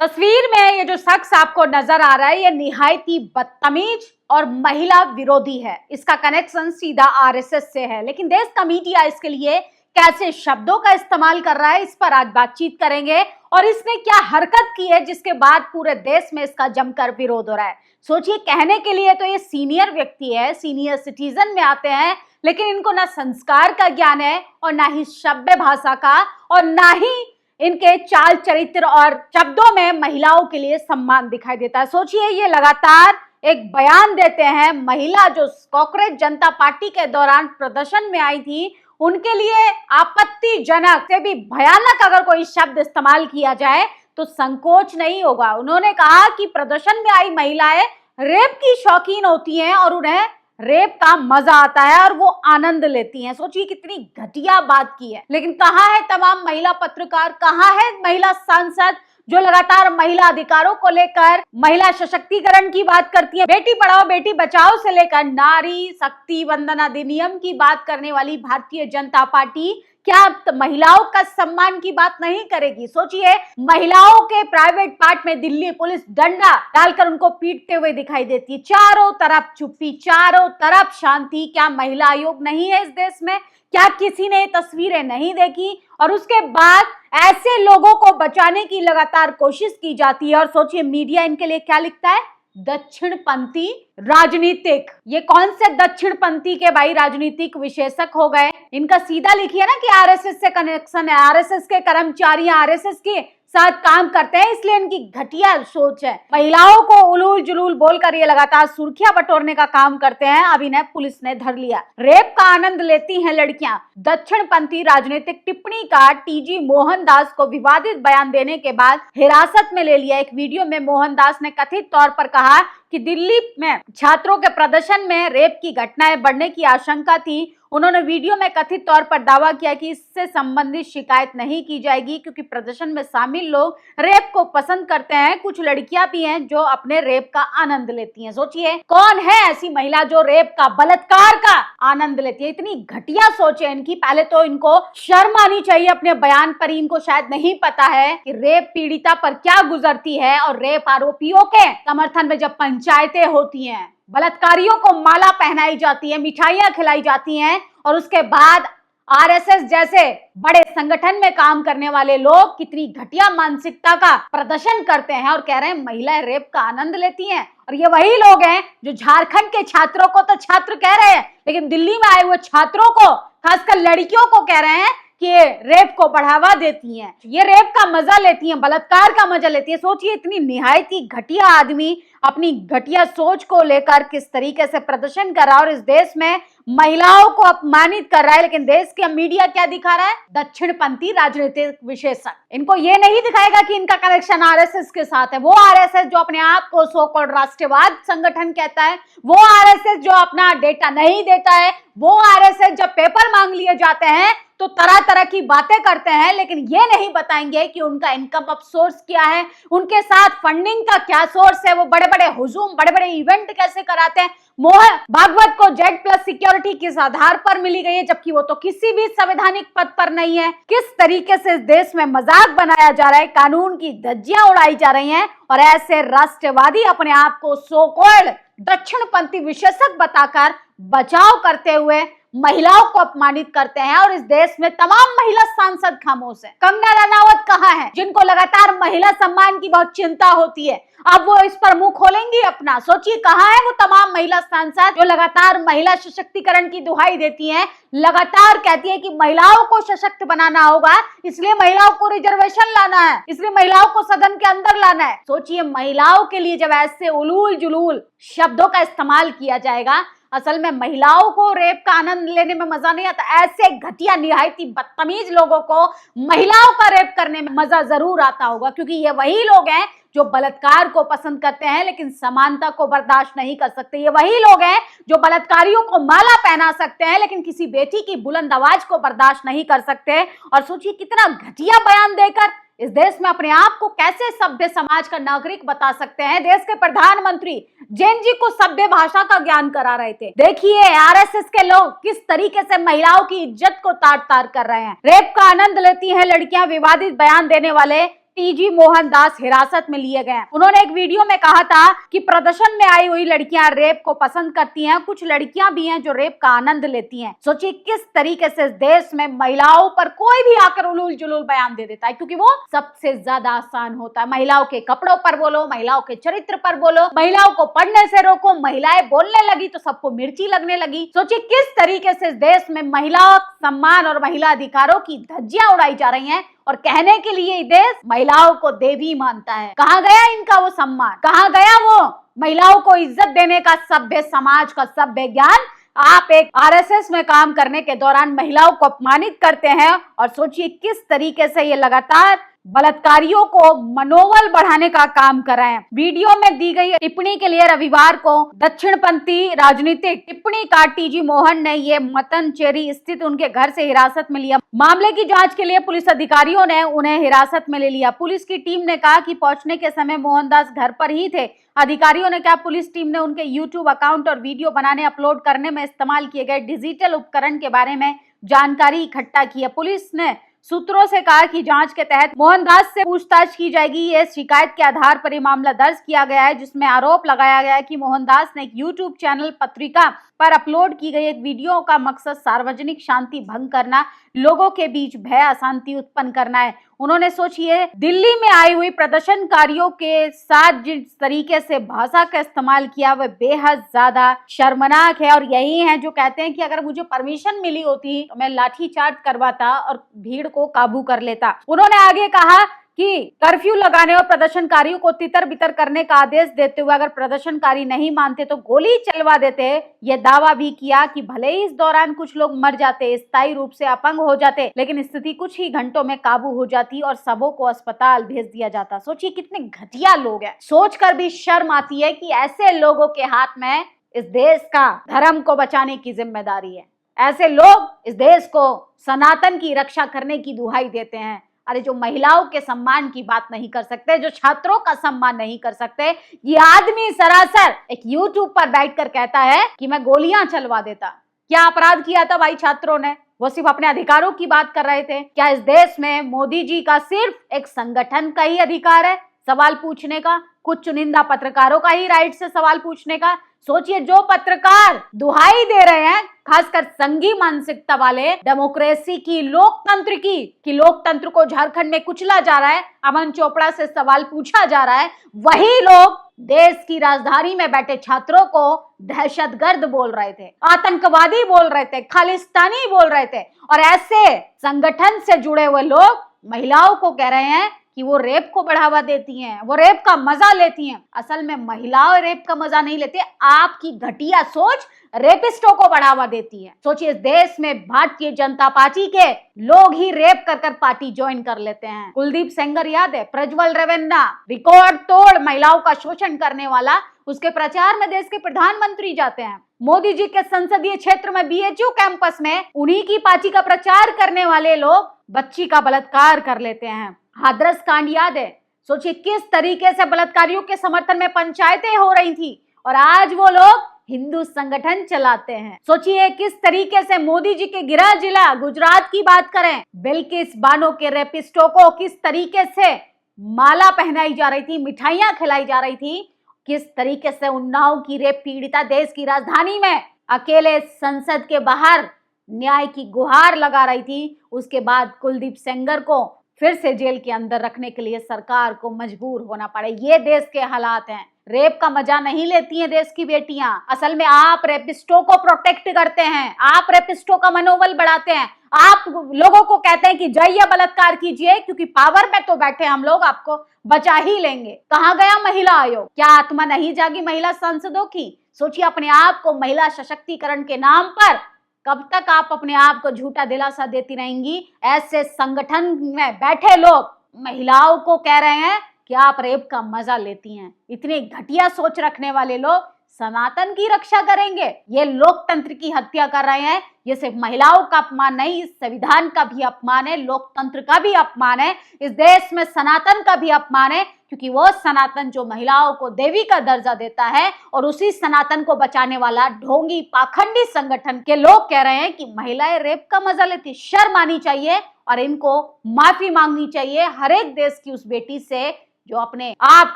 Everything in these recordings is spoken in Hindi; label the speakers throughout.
Speaker 1: तस्वीर में ये जो शख्स आपको नजर आ रहा है, ये निहायत ही बदतमीज और महिला विरोधी है। इसका कनेक्शन सीधा आरएसएस से है, लेकिन देश का मीडिया इसके लिए कैसे शब्दों का इस्तेमाल कर रहा है, इस पर आज बातचीत करेंगे। और इसने क्या हरकत की है जिसके बाद पूरे देश में इसका जमकर विरोध हो रहा है। सोचिए, कहने के लिए तो ये सीनियर व्यक्ति है, सीनियर सिटीजन में आते हैं, लेकिन इनको ना संस्कार का ज्ञान है और ना ही सभ्य भाषा का, और ना ही इनके चाल चरित्र और शब्दों में महिलाओं के लिए सम्मान दिखाई देता है। सोचिए, ये लगातार एक बयान देते हैं, महिला जो कांग्रेस जनता पार्टी के दौरान प्रदर्शन में आई थी, उनके लिए आपत्तिजनक से भी भयानक अगर कोई शब्द इस्तेमाल किया जाए तो संकोच नहीं होगा। उन्होंने कहा कि प्रदर्शन में आई महिलाएं रेप की शौकीन होती हैं और उन्हें रेप का मजा आता है और वो आनंद लेती हैं। सोचिए कितनी घटिया बात की है। लेकिन कहाँ है तमाम महिला पत्रकार, कहाँ है महिला सांसद जो लगातार महिला अधिकारों को लेकर, महिला सशक्तिकरण की बात करती है, बेटी पढ़ाओ बेटी बचाओ से लेकर नारी शक्ति वंदन अधिनियम की बात करने वाली भारतीय जनता पार्टी क्या महिलाओं का सम्मान की बात नहीं करेगी? सोचिए, महिलाओं के प्राइवेट पार्ट में दिल्ली पुलिस डंडा डालकर उनको पीटते हुए दिखाई देती है। चारों तरफ चुप्पी, चारों तरफ शांति। क्या महिला आयोग नहीं है इस देश में? क्या किसी ने ये तस्वीरें नहीं देखी? और उसके बाद ऐसे लोगों को बचाने की लगातार कोशिश की जाती है। और सोचिए, मीडिया इनके लिए क्या लिखता है? दक्षिणपंथी राजनीतिक। ये कौन से दक्षिणपंथी के भाई राजनीतिक विशेषज्ञ हो गए? इनका सीधा लिखिए ना कि आरएसएस से कनेक्शन है, आरएसएस के कर्मचारी आरएसएस के साथ काम करते हैं, इसलिए इनकी घटिया सोच है। महिलाओं को उलूल जुलूल बोलकर ये लगातार सुर्खियां बटोरने का काम करते हैं। अब इन्हें पुलिस ने धर लिया। रेप का आनंद लेती हैं लड़कियां। दक्षिणपंथी राजनीतिक टिप्पणी का टीजी मोहनदास को विवादित बयान देने के बाद हिरासत में ले लिया। एक वीडियो में मोहनदास ने कथित तौर पर कहा कि दिल्ली में छात्रों के प्रदर्शन में रेप की घटनाएं बढ़ने की आशंका थी। उन्होंने वीडियो में कथित तौर पर दावा किया कि इससे संबंधित शिकायत नहीं की जाएगी, क्योंकि प्रदर्शन में शामिल लोग रेप को पसंद करते हैं। कुछ लड़कियां भी हैं जो अपने रेप का आनंद लेती हैं। सोचिए, कौन है ऐसी महिला जो रेप का, बलात्कार का आनंद लेती है? इतनी घटिया सोच है इनकी। पहले तो इनको शर्म आनी चाहिए अपने बयान पर। इनको शायद नहीं पता है कि रेप पीड़िता पर क्या गुजरती है, और रेप आरोपियों के समर्थन में जब पंचायतें होती हैं, बलात्कारियों को माला पहनाई जाती है, मिठाइयां खिलाई जाती हैं, और उसके बाद आरएसएस जैसे बड़े संगठन में काम करने वाले लोग कितनी घटिया मानसिकता का प्रदर्शन करते हैं और कह रहे हैं महिलाएं रेप का आनंद लेती हैं। और ये वही लोग हैं जो झारखंड के छात्रों को तो छात्र कह रहे हैं, लेकिन दिल्ली में आए हुए छात्रों को, खासकर लड़कियों को कह रहे हैं कि ये रेप को बढ़ावा देती हैं, ये रेप का मजा लेती हैं, बलात्कार का मजा लेती है। सोचिए, इतनी निहायत ही घटिया आदमी अपनी घटिया सोच को लेकर किस तरीके से प्रदर्शन कर रहा है और इस देश में महिलाओं को अपमानित कर रहा है। लेकिन देश का मीडिया क्या दिखा रहा है? दक्षिणपंथी राजनीतिक विशेषज्ञ। इनको ये नहीं दिखाएगा कि इनका कनेक्शन आरएसएस के साथ है। वो आरएसएस जो अपने आप को सो कॉल्ड राष्ट्रवाद संगठन कहता है, वो आरएसएस जो अपना डेटा नहीं देता है, वो आरएसएस जब पेपर मांग लिए जाते हैं तो तरह तरह की बातें करते हैं, लेकिन ये नहीं बताएंगे कि उनका इनकम ऑफ सोर्स क्या है, उनके साथ फंडिंग का क्या सोर्स है, वो बड़े बड़े हुजूम, बड़े बड़े इवेंट कैसे कराते हैं। मोहन भागवत को Z+ सिक्योरिटी किस आधार पर मिली गई है, जबकि वो तो किसी भी संवैधानिक पद पर नहीं है। किस तरीके से इस देश में मजाक बनाया जा रहा है, कानून की धज्जियां उड़ाई जा रही हैं, और ऐसे राष्ट्रवादी अपने आप को सो कॉल्ड दक्षिणपंथी विशेषज्ञ बताकर बचाव करते हुए महिलाओं को अपमानित करते हैं। और इस देश में तमाम महिला सांसद खामोश हैं। कंगना रनावत कहाँ हैं, जिनको लगातार महिला सम्मान की बहुत चिंता होती है? अब वो इस पर मुंह खोलेंगी अपना? सोचिए, कहाँ है वो तमाम महिला सांसद जो लगातार महिला सशक्तिकरण की दुहाई देती हैं, लगातार कहती है कि महिलाओं को सशक्त बनाना होगा, इसलिए महिलाओं को रिजर्वेशन लाना है, इसलिए महिलाओं को सदन के अंदर लाना है। सोचिए, महिलाओं के लिए जब ऐसे उलूल जुलूल शब्दों का इस्तेमाल किया जाएगा, असल में महिलाओं को रेप का आनंद लेने में मजा नहीं आता। ऐसे घटिया निहायत ही बदतमीज लोगों को महिलाओं का रेप करने में मजा जरूर आता होगा, क्योंकि ये वही लोग हैं जो बलात्कार को पसंद करते हैं लेकिन समानता को बर्दाश्त नहीं कर सकते। ये वही लोग हैं जो बलात्कारियों को माला पहना सकते हैं लेकिन किसी बेटी की बुलंद आवाज को बर्दाश्त नहीं कर सकते। और सोचिए, कितना घटिया बयान देकर इस देश में अपने आप को कैसे सभ्य समाज का नागरिक बता सकते हैं। देश के प्रधानमंत्री जैन जी को सभ्य भाषा का ज्ञान करा रहे थे। देखिए, आरएसएस के लोग किस तरीके से महिलाओं की इज्जत को तार तार कर रहे हैं। रेप का आनंद लेती हैं लड़कियां, विवादित बयान देने वाले टीजी मोहनदास हिरासत में लिए गए हैं। उन्होंने एक वीडियो में कहा था कि प्रदर्शन में आई हुई लड़कियां रेप को पसंद करती हैं, कुछ लड़कियां भी हैं जो रेप का आनंद लेती हैं। सोचिए किस तरीके से इस देश में महिलाओं पर कोई भी आकर उलूल जुलूल बयान दे देता है, क्योंकि वो सबसे ज्यादा आसान होता है। महिलाओं के कपड़ों पर बोलो, महिलाओं के चरित्र पर बोलो, महिलाओं को पढ़ने से रोको, महिलाएं बोलने लगी तो सबको मिर्ची लगने लगी। सोचिए किस तरीके से इस देश में महिला सम्मान और महिला अधिकारों की धज्जियां उड़ाई जा रही हैं, और कहने के लिए देश महिलाओं को देवी मानता है। कहाँ गया इनका वो सम्मान, कहाँ गया वो महिलाओं को इज्जत देने का सभ्य समाज का सभ्य ज्ञान। आप एक आरएसएस में काम करने के दौरान महिलाओं को अपमानित करते हैं, और सोचिए किस तरीके से ये लगातार बलात्कारियों को मनोबल बढ़ाने का काम कर रहे हैं। वीडियो में दी गई टिप्पणी के लिए रविवार को दक्षिणपंथी राजनीतिक टिप्पणीकार टीजी मोहन ने ये मत्तनचेरी स्थित उनके घर से हिरासत में लिया। मामले की जांच के लिए पुलिस अधिकारियों ने उन्हें हिरासत में ले लिया। पुलिस की टीम ने कहा कि पहुंचने के समय मोहनदास घर पर ही थे। अधिकारियों ने कहा पुलिस टीम ने उनके यूट्यूब अकाउंट और वीडियो बनाने अपलोड करने में इस्तेमाल किए गए डिजिटल उपकरण के बारे में जानकारी इकट्ठा की है। पुलिस ने सूत्रों से कहा कि जांच के तहत मोहनदास से पूछताछ की जाएगी। ये शिकायत के आधार पर यह मामला दर्ज किया गया है, जिसमें आरोप लगाया गया है कि मोहनदास ने एक यूट्यूब चैनल पत्रिका पर अपलोड की गई एक वीडियो का मकसद सार्वजनिक शांति भंग करना, लोगों के बीच भय अशांति उत्पन्न करना है। उन्होंने सोचिए दिल्ली में आई हुई प्रदर्शनकारियों के साथ जिस तरीके से भाषा का इस्तेमाल किया वह बेहद ज्यादा शर्मनाक है, और यही है जो कहते हैं कि अगर मुझे परमिशन मिली होती तो मैं लाठीचार्ज करवाता और भीड़ को काबू कर लेता। उन्होंने आगे कहा कि कर्फ्यू लगाने और प्रदर्शनकारियों को तितर बितर करने का आदेश देते हुए अगर प्रदर्शनकारी नहीं मानते तो गोली चलवा देते। ये दावा भी किया कि भले ही इस दौरान कुछ लोग मर जाते, स्थायी रूप से अपंग हो जाते, लेकिन स्थिति कुछ ही घंटों में काबू हो जाती और सबों को अस्पताल भेज दिया जाता। सोचिए कितने घटिया लोग हैं। सोचकर भी शर्म आती है कि ऐसे लोगों के हाथ में इस देश का धर्म को बचाने की जिम्मेदारी है। ऐसे लोग इस देश को सनातन की रक्षा करने की दुहाई देते हैं। अरे जो महिलाओं के सम्मान की बात नहीं कर सकते, जो छात्रों का सम्मान नहीं कर सकते, ये आदमी सरासर एक यूट्यूब पर बैठकर कहता है कि मैं गोलियां चलवा देता। क्या अपराध किया था भाई छात्रों ने? वो सिर्फ अपने अधिकारों की बात कर रहे थे। क्या इस देश में मोदी जी का सिर्फ एक संगठन का ही अधिकार है सवाल पूछने का, कुछ चुनिंदा पत्रकारों का ही राइट से सवाल पूछने का? सोचिए जो पत्रकार दुहाई दे रहे हैं, खासकर संघी मानसिकता वाले, डेमोक्रेसी की, लोकतंत्र की लोकतंत्र को झारखंड में कुचला जा रहा है, अमन चोपड़ा से सवाल पूछा जा रहा है, वही लोग देश की राजधानी में बैठे छात्रों को दहशतगर्द बोल रहे थे, आतंकवादी बोल रहे थे, खालिस्तानी बोल रहे थे। और ऐसे संगठन से जुड़े हुए लोग महिलाओं को कह रहे हैं कि वो रेप को बढ़ावा देती हैं, वो रेप का मजा लेती हैं। असल में महिलाएं रेप का मजा नहीं लेती, आपकी घटिया सोच रेपिस्टों को बढ़ावा देती है। सोचिए इस देश में भारतीय जनता पार्टी के लोग ही रेप कर कर पार्टी ज्वाइन कर लेते हैं। कुलदीप सेंगर याद है, प्रज्वल रेवन्ना, रिकॉर्ड तोड़ महिलाओं का शोषण करने वाला, उसके प्रचार में देश के प्रधानमंत्री जाते हैं। मोदी जी के संसदीय क्षेत्र में बीएचयू कैंपस में उन्हीं की पार्टी का प्रचार करने वाले लोग बच्ची का बलात्कार कर लेते हैं। हाथरस कांड याद है, सोचिए किस तरीके से बलात्कारियों के समर्थन में पंचायतें हो रही थी, और आज वो लोग हिंदू संगठन चलाते हैं। सोचिए किस तरीके से मोदी जी के गृह जिला गुजरात की बात करें, बिल्किस बानो के रेपिस्टों को किस तरीके से माला पहनाई जा रही थी, मिठाइयां खिलाई जा रही थी, किस तरीके से उन्नाव की रेप पीड़िता देश की राजधानी में अकेले संसद के बाहर न्याय की गुहार लगा रही थी। उसके बाद कुलदीप सेंगर को फिर से जेल के अंदर रखने के लिए सरकार को मजबूर होना पड़े। ये देश के हालात हैं। रेप का मजा नहीं लेती हैं देश की बेटियां। असल में आप रेपिस्टों को प्रोटेक्ट करते हैं, आप रेपिस्टों का मनोबल बढ़ाते हैं, आप लोगों को कहते हैं कि जाइए बलात्कार कीजिए क्योंकि पावर में तो बैठे हम लोग आपको बचा ही लेंगे। कहाँ गया महिला आयोग? क्या आत्मा नहीं जागी महिला सांसदों की? सोचिए अपने आप को महिला सशक्तिकरण के नाम पर कब तक आप अपने आप को झूठा दिलासा देती रहेंगी? ऐसे संगठन में बैठे लोग महिलाओं को कह रहे हैं कि आप रेप का मजा लेती हैं। इतनी घटिया सोच रखने वाले लोग सनातन की रक्षा करेंगे, ये लोकतंत्र की हत्या कर रहे हैं। ये सिर्फ महिलाओं का अपमान नहीं, इस संविधान का भी अपमान है, लोकतंत्र का भी अपमान है, इस देश में सनातन का भी अपमान है, क्योंकि वो सनातन जो महिलाओं को देवी का दर्जा देता है और उसी सनातन को बचाने वाला ढोंगी पाखंडी संगठन के लोग कह रहे हैं कि महिलाएं रेप का मजा लेती। शर्म आनी चाहिए और इनको माफी मांगनी चाहिए हर एक देश की उस बेटी से जो अपने आप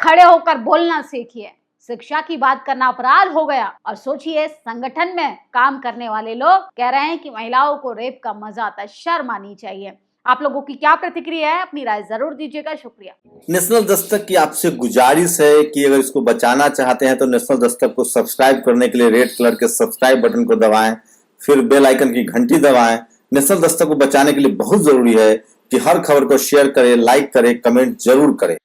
Speaker 1: खड़े होकर बोलना सीखी है। शिक्षा की बात करना अपराध हो गया। और सोचिए, संगठन में काम करने वाले लोग कह रहे हैं कि महिलाओं को रेप का मजा आता है। शर्म आनी चाहिए। आप लोगों की क्या प्रतिक्रिया है? अपनी राय जरूर दीजिएगा। शुक्रिया।
Speaker 2: नेशनल दस्तक की आपसे गुजारिश है कि अगर इसको बचाना चाहते हैं तो नेशनल दस्तक को सब्सक्राइब करने के लिए रेड कलर के सब्सक्राइब बटन को दबाएं, फिर बेल आइकन की घंटी दबाएं। नेशनल दस्तक को बचाने के लिए बहुत जरूरी है कि हर खबर को शेयर करें, लाइक करें, कमेंट जरूर करें।